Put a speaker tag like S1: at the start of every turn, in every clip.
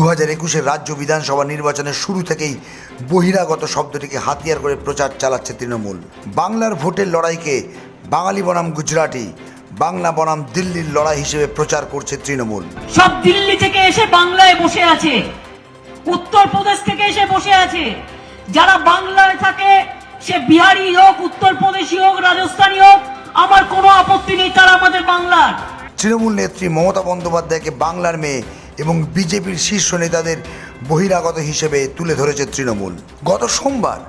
S1: 2021 রাজ্য বিধানসভা নির্বাচনের শুরু থেকেই বহিরাগত শব্দটিকে হাতিয়ার করে প্রচার চালাচ্ছে তৃণমূল। বাংলার ভোটের লড়াইকে বাঙালি বনাম গুজরাটি, বাংলা বনাম দিল্লির লড়াই হিসেবে প্রচার করছে তৃণমূল।
S2: সব দিল্লি থেকে এসে বাংলায় বসে আছে, উত্তরপ্রদেশ থেকে এসে বসে আছে। যারা বাংলায় থাকে, সে বিহারি হোক, উত্তরপ্রদেশী হোক, রাজস্থানী হোক, আমার কোনো আপত্তি নেই, তারা আমাদের বাংলার।
S1: তৃণমূল নেত্রী মমতা বন্দ্যোপাধ্যায়কে বাংলার মেয়ে এবং বিজেপির শীর্ষ নেতাদের বহিরাগত হিসেবে তুলে ধরেছে তৃণমূল। গত সোমবার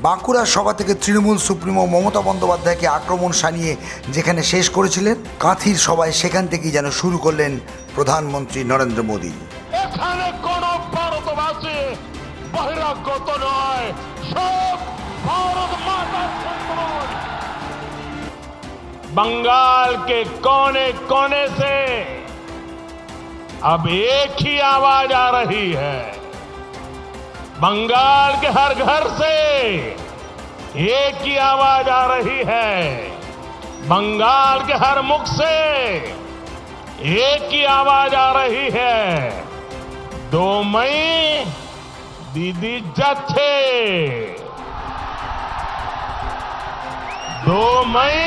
S1: বাঁকুড়া সভা থেকে তৃণমূল সুপ্রিমো মমতা বন্দ্যোপাধ্যায়কে আক্রমণ শানিয়ে যেখানে শেষ করেছিলেন, কাঁথির সভায় সেখান থেকেই যেন শুরু করলেন প্রধানমন্ত্রী নরেন্দ্র মোদী।
S3: এখানে কোন ভারতবাসী বহিরাগত নয়, সব ভারত মাতার সন্তান। बंगाल के कोने कोने से अब एक ही आवाज आ रही है। बंगाल के हर घर से एक ही आवाज आ रही है। बंगाल के हर मुख से एक ही आवाज आ रही है। 2 मई दीदी जत्थे, 2 मई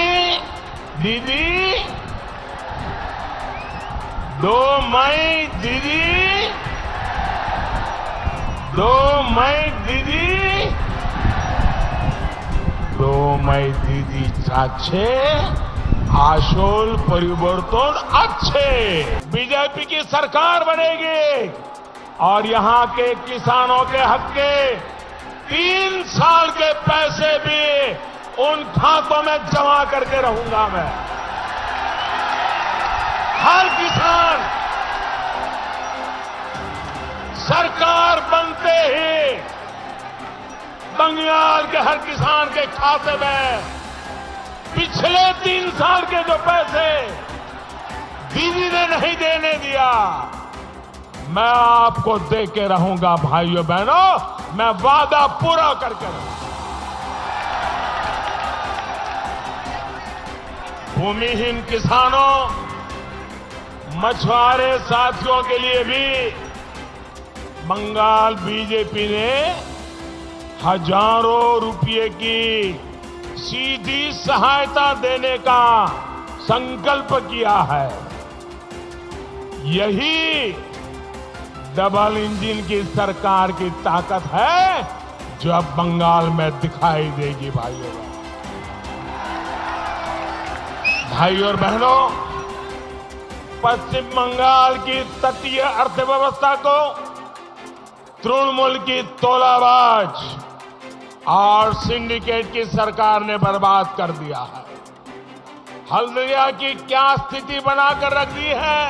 S3: दीदी, 2 मई दीदी, 2 मई दीदी, 2 मई दीदी चाचे आशोल परिवर्तन अच्छे। बीजेपी की सरकार बनेगी और यहां के किसानों के हक के 3 साल के पैसे भी उन खातों में जमा करके रहूंगा मैं। हर किसान सरकार बनते ही बंगाल के हर किसान के खाते में पिछले 3 साल के जो पैसे दीदी ने नहीं देने दिया, मैं आपको दे के रहूंगा भाइयों बहनों। मैं वादा पूरा करके रहूंगा। भूमिहीन किसानों, मछुआरे साथियों के लिए भी बंगाल बीजेपी ने हजारों रुपए की सीधी सहायता देने का संकल्प किया है। यही डबल इंजन की सरकार की ताकत है जो अब बंगाल में दिखाई देगी। भाइयों और बहनों, पश्चिम बंगाल की तटीय अर्थव्यवस्था को तृणमूल की तोलाबाज और सिंडिकेट की सरकार ने बर्बाद कर दिया है। हल्दिया की क्या स्थिति बनाकर रख दी है,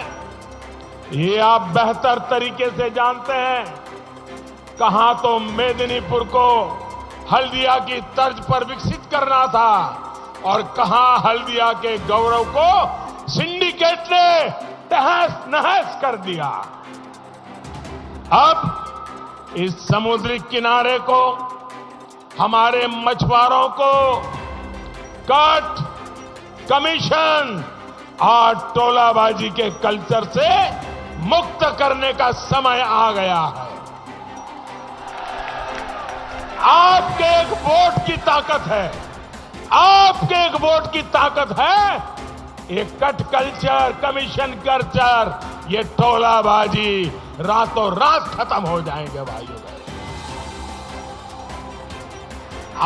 S3: ये आप बेहतर तरीके से जानते हैं। कहां तो मेदिनीपुर को हल्दिया की तर्ज पर विकसित करना था और कहां हल्दिया के गौरव को सिंडिकेट ने तहस नहस कर दिया। अब इस समुद्री किनारे को, हमारे मछुआरों को कट, कमीशन और टोलाबाजी के कल्चर से मुक्त करने का समय आ गया है। आपके एक वोट की ताकत है, आपके एक वोट की ताकत है। ये कट कल्चर, कमीशन कल्चर, ये टोलाबाजी रातों रात खत्म हो जाएंगे भाइयों।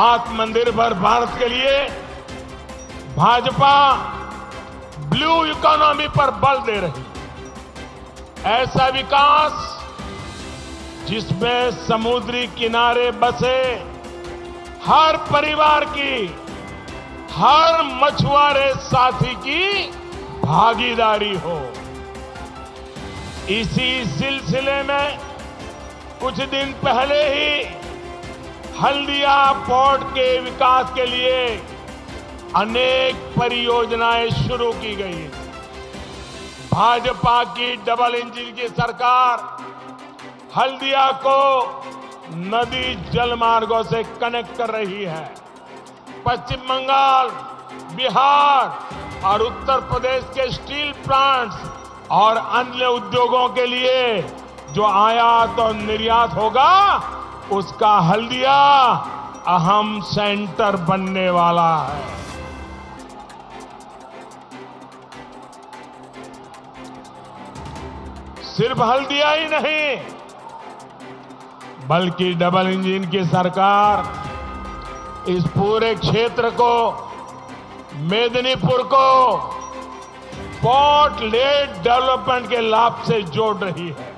S3: आत्मनिर्भर भारत के लिए भाजपा ब्लू इकोनॉमी पर बल दे रही। ऐसा विकास जिसमें समुद्री किनारे बसे हर परिवार की, हर मछुआरे साथी की भागीदारी हो। इसी सिलसिले में कुछ दिन पहले ही हल्दिया पोर्ट के विकास के लिए अनेक परियोजनाएं शुरू की गई। भाजपा की डबल इंजन की सरकार हल्दिया को नदी जल मार्गों से कनेक्ट कर रही है। पश्चिम बंगाल, बिहार और उत्तर प्रदेश के स्टील प्लांट्स और अन्य उद्योगों के लिए जो आयात और निर्यात होगा उसका हल्दिया अहम सेंटर बनने वाला है। सिर्फ हल्दिया ही नहीं, बल्कि डबल इंजन की सरकार इस पूरे क्षेत्र को, मेदिनीपुर को पोर्ट लेड डेवलपमेंट के लाभ से जोड़ रही है।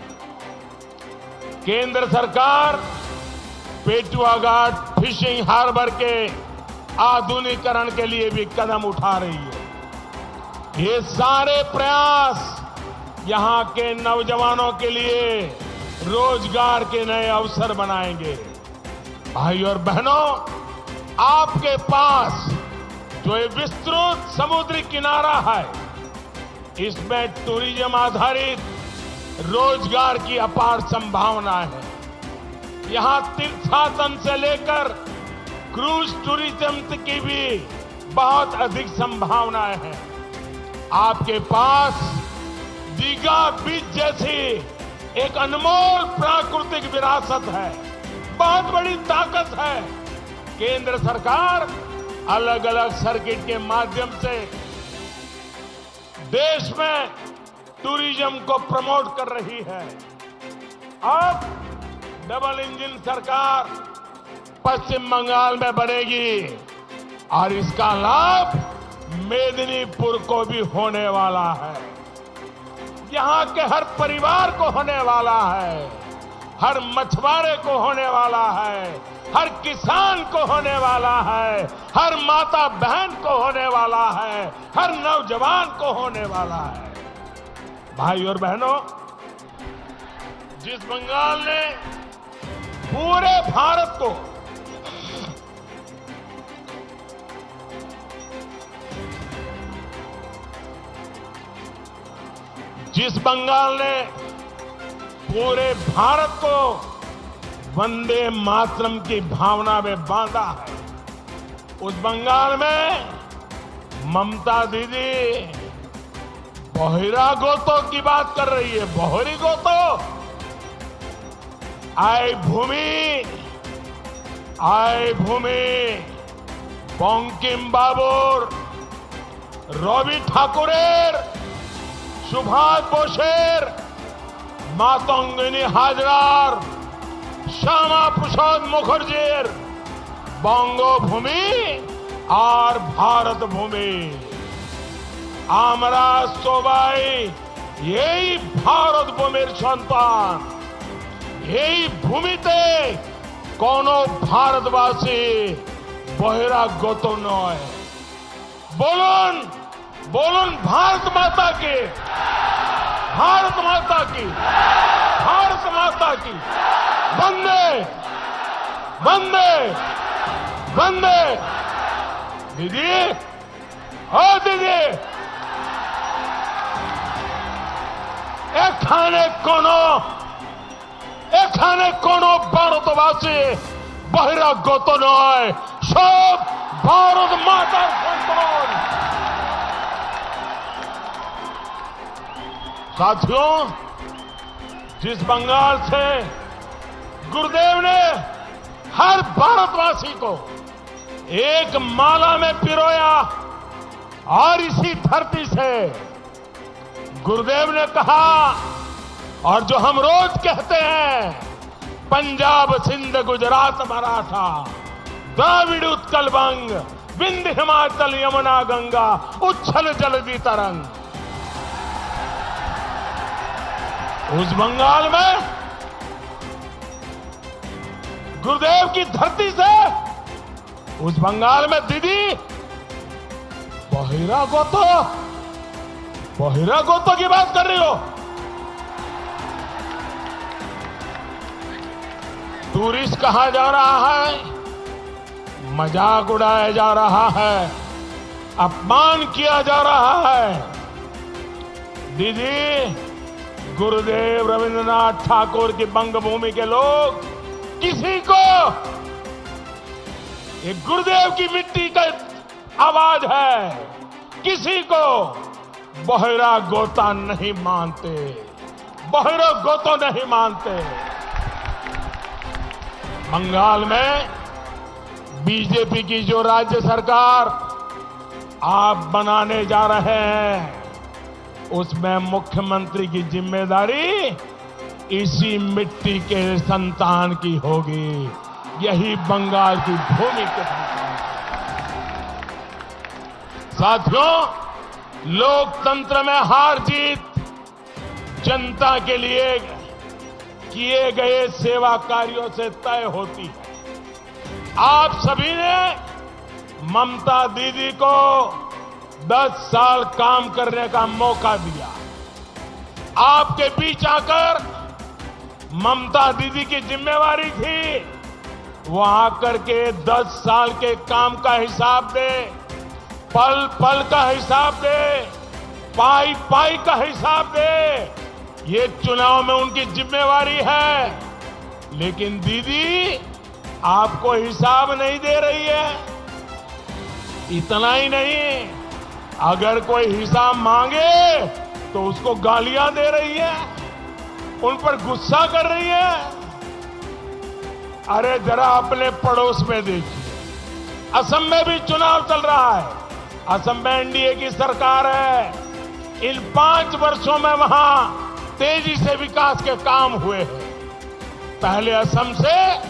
S3: केंद्र सरकार पेटुआ घाट फिशिंग हार्बर के आधुनिकीकरण के लिए भी कदम उठा रही है। ये सारे प्रयास यहां के नौजवानों के लिए रोजगार के नए अवसर बनाएंगे। भाई और बहनों, आपके पास जो ये विस्तृत समुद्री किनारा है, इसमें टूरिज्म आधारित रोजगार की अपार संभावना है। यहां तीर्थाटन से लेकर क्रूज टूरिज्म की भी बहुत अधिक संभावनाएं हैं। आपके पास दीघा बीच जैसी एक अनमोल प्राकृतिक विरासत है, बहुत बड़ी ताकत है। केंद्र सरकार अलग अलग सर्किट के माध्यम से देश में टूरिज्म को प्रमोट कर रही है। अब डबल इंजन सरकार पश्चिम बंगाल में बनेगी और इसका लाभ मेदिनीपुर को भी होने वाला है। यहां के हर परिवार को होने वाला है, हर मछुआरे को होने वाला है, हर किसान को होने वाला है, हर माता बहन को होने वाला है, हर नौजवान को होने वाला है। भाई और बहनों, जिस बंगाल ने पूरे भारत को पूरे भारत को वंदे मातरम की भावना में बांधा है, उस बंगाल में ममता दीदी बहिरागोतों की बात कर रही है। बहिरागोतो आय भूमि बंकिम बाबुर, रवि ठाकुरेर, सुभाष बोसेर, मातंगिनी हाजरार, श्यामा प्रसाद मुखर्जीर बंगभूमि और भारत भूमि, আমরা সবাই এই ভারত ভূমির সন্তান। এই ভূমিতে কোনো ভারতবাসী বহিরাগত নয়। বলুন বলুন भारत माता की, भारत माता की, भारत माता की वंदे वंदे वंदे। दीदी, ओ दीदी, এখানে কোনো ভারতবাসী বহিরাগত নয়, সব ভারত মাতার সন্তান। साथियों, जिस बंगाल से गुरुदेव ने हर भारतवासी को एक माला में पिरोया और इसी धरती से गुरुदेव ने कहा, और जो हम रोज कहते हैं, पंजाब सिंध गुजरात मराठा द्राविड़ उत्कल बंग विंध्य हिमाचल यमुना गंगा उच्छल जलधि तरंग। उस बंगाल में गुरुदेव की धरती से, उस बंगाल में दीदी बहिरागोतो की बात कर रही हो। टूरिस्ट कहा जा रहा है, मजाक उड़ाया जा रहा है, अपमान किया जा रहा है। दीदी, गुरुदेव रविंद्रनाथ ठाकुर की बंगभूमि के लोग किसी को, ये गुरुदेव की मिट्टी का आवाज है, किसी को बहिरागोता नहीं मानते। बहिरों को तो नहीं मानते। बंगाल में बीजेपी की जो राज्य सरकार आप बनाने जा रहे हैं, उसमें मुख्यमंत्री की जिम्मेदारी इसी मिट्टी के संतान की होगी। यही बंगाल की भूमि के साथियों, लोकतंत्र में हार जीत जनता के लिए किए गए सेवा कार्यों से तय होती है। आप सभी ने ममता दीदी को 10 साल काम करने का मौका दिया। आपके बीच आकर ममता दीदी की जिम्मेवारी थी वो आकर के 10 साल के काम का हिसाब दे, पल पल का हिसाब दे, पाई पाई का हिसाब दे। ये चुनाव में उनकी जिम्मेवारी है, लेकिन दीदी आपको हिसाब नहीं दे रही है। इतना ही नहीं, अगर कोई हिसाब मांगे तो उसको गालियां दे रही है, उन पर गुस्सा कर रही है। अरे जरा अपने पड़ोस में देखिए, असम में भी चुनाव चल रहा है। असम में एनडीए की सरकार है। इन 5 वर्षों में वहां तेजी से विकास के काम हुए हैं। पहले असम से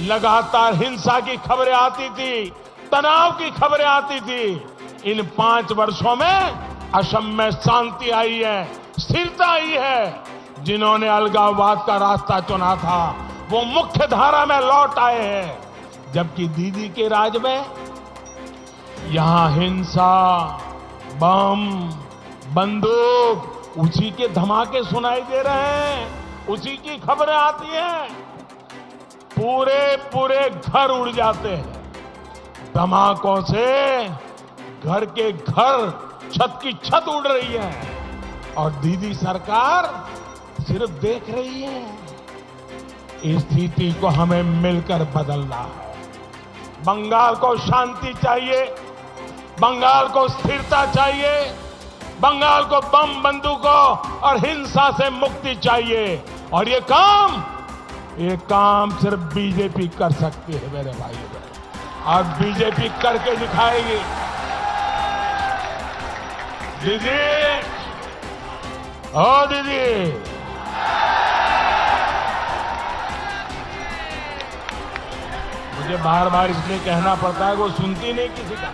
S3: लगातार हिंसा की खबरें आती थी, तनाव की खबरें आती थी। इन 5 वर्षों में असम में शांति आई है, स्थिरता आई है। जिन्होंने अलगाववाद का रास्ता चुना था वो मुख्य धारा में लौट आए हैं। जबकि दीदी के राज में यहां हिंसा, बम, बंदूक, उसी के धमाके सुनाई दे रहे हैं, उसी की खबरें आती हैं। पूरे पूरे घर उड़ जाते हैं धमाकों से। घर के घर, छत की छत उड़ रही है और दीदी सरकार सिर्फ देख रही है। इस स्थिति को हमें मिलकर बदलना है। बंगाल को शांति चाहिए, बंगाल को स्थिरता चाहिए, बंगाल को बम, बंदूकों और हिंसा से मुक्ति चाहिए। और ये काम सिर्फ बीजेपी कर सकती है मेरे भाइयों। और बीजेपी करके दिखाएगी। दीदी, ओ दीदी, मुझे बार बार इसलिए कहना पड़ता है, वो सुनती नहीं किसी का।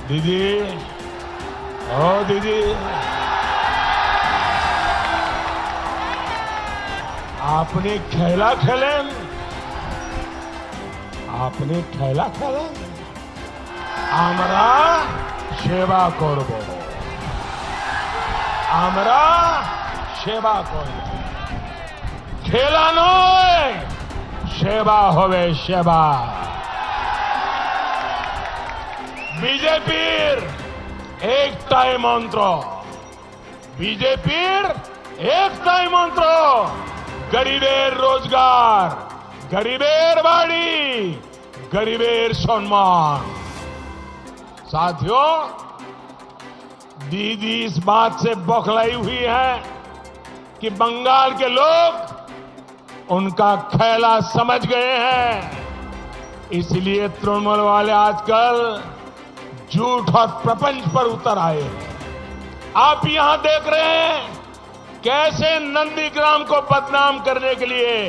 S3: दीदी, ओ दीदी, आपने खेला खेलें, आपने खेला खेलें, আমরা সেবা করব, আমরা সেবা করব। খেলা নয়, সেবা হবে সেবা। বিজেপির একটাই মন্ত্র, বিজেপির একটাই মন্ত্র, গরিবের রোজগার, গরিবের বাড়ি, গরিবের সম্মান। साथियों, दीदी इस बात से बौखलाई हुई है कि बंगाल के लोग उनका खेला समझ गए हैं। इसलिए तृणमूल वाले आजकल झूठ और प्रपंच पर उतर आए हैं। आप यहां देख रहे हैं कैसे नंदीग्राम को बदनाम करने के लिए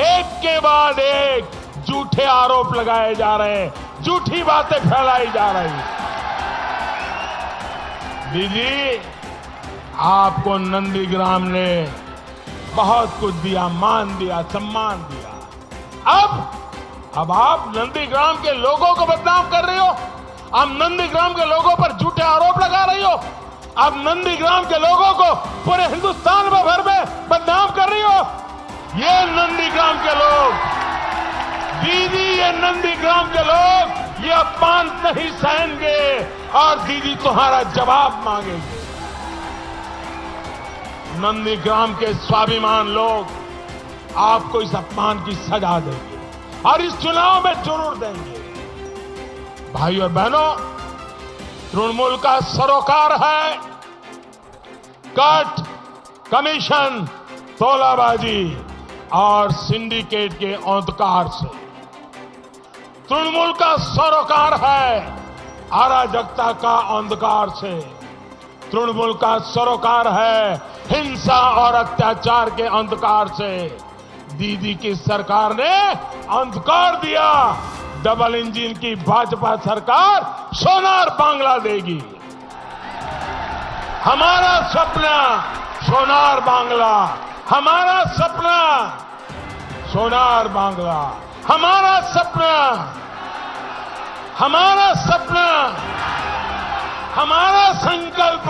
S3: एक के बाद एक झूठे आरोप लगाए जा रहे हैं, झूठी बातें फैलाई जा रही हैं। दीदी, आपको नंदीग्राम ने बहुत कुछ दिया, मान दिया, सम्मान दिया। अब आप नंदीग्राम के लोगों को बदनाम कर रही हो। आप नंदीग्राम के लोगों पर झूठे आरोप लगा रही हो। आप नंदीग्राम के लोगों को पूरे हिंदुस्तान में भर में बदनाम कर रही हो। ये नंदीग्राम के लोग, दीदी, ये नंदीग्राम के लोग ये अपमान नहीं सहेंगे और दीदी तुम्हारा जवाब मांगेंगे। नंदीग्राम के स्वाभिमान लोग आपको इस अपमान की सजा देंगे और इस चुनाव में जरूर देंगे। भाइयों और बहनों, तृणमूल का सरोकार है कट, कमीशन, तोलाबाजी और सिंडिकेट के अंधकार से। तृणमूल का सरोकार है अराजकता का अंधकार से। तृणमूल का सरोकार है हिंसा और अत्याचार के अंधकार से। दीदी की सरकार ने अंधकार दिया। डबल इंजन की भाजपा सरकार सोनार बांग्ला देगी। हमारा सपना सोनार बांग्ला, हमारा सपना सोनार बांग्ला, हमारा सपना, हमारा सपना, हमारा संकल्प,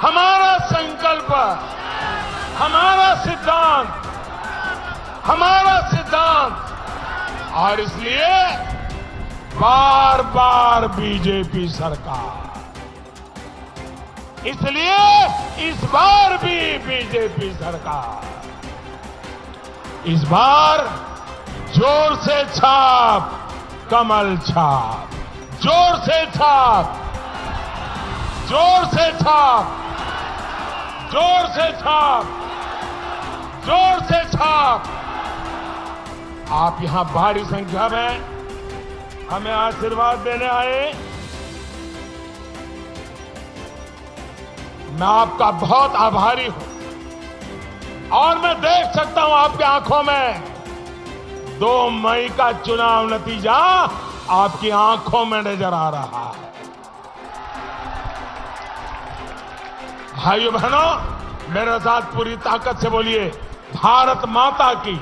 S3: हमारा संकल्प, हमारा सिद्धांत, हमारा सिद्धांत। और इसलिए बार बार बीजेपी सरकार, इसलिए इस बार भी बीजेपी सरकार, इस बार जोर से छाप, कमल छाप, जोर से छाप, जोर से छाप, जोर से छाप, जोर से छाप। आप यहां भारी संख्या में हमें आशीर्वाद देने आए। मैं आपका बहुत आभारी हूं और मैं देख सकता हूं आपकी आंखों में 2 मई का चुनाव नतीजा आपकी आंखों में नजर आ रहा है। भाइयों बहनों, मेरे साथ पूरी ताकत से बोलिए, भारत माता की,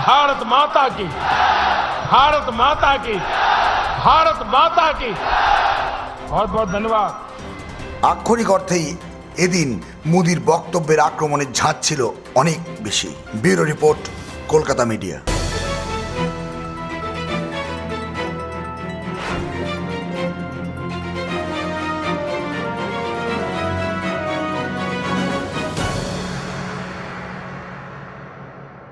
S3: भारत माता की, भारत माता की, भारत माता की। बहुत बहुत धन्यवाद।
S1: আক্ষরিক অর্থেই এদিন মোদির বক্তব্যের আক্রমণের ঝাঁজ ছিল অনেক বেশি। Bureau report, Kolkata media.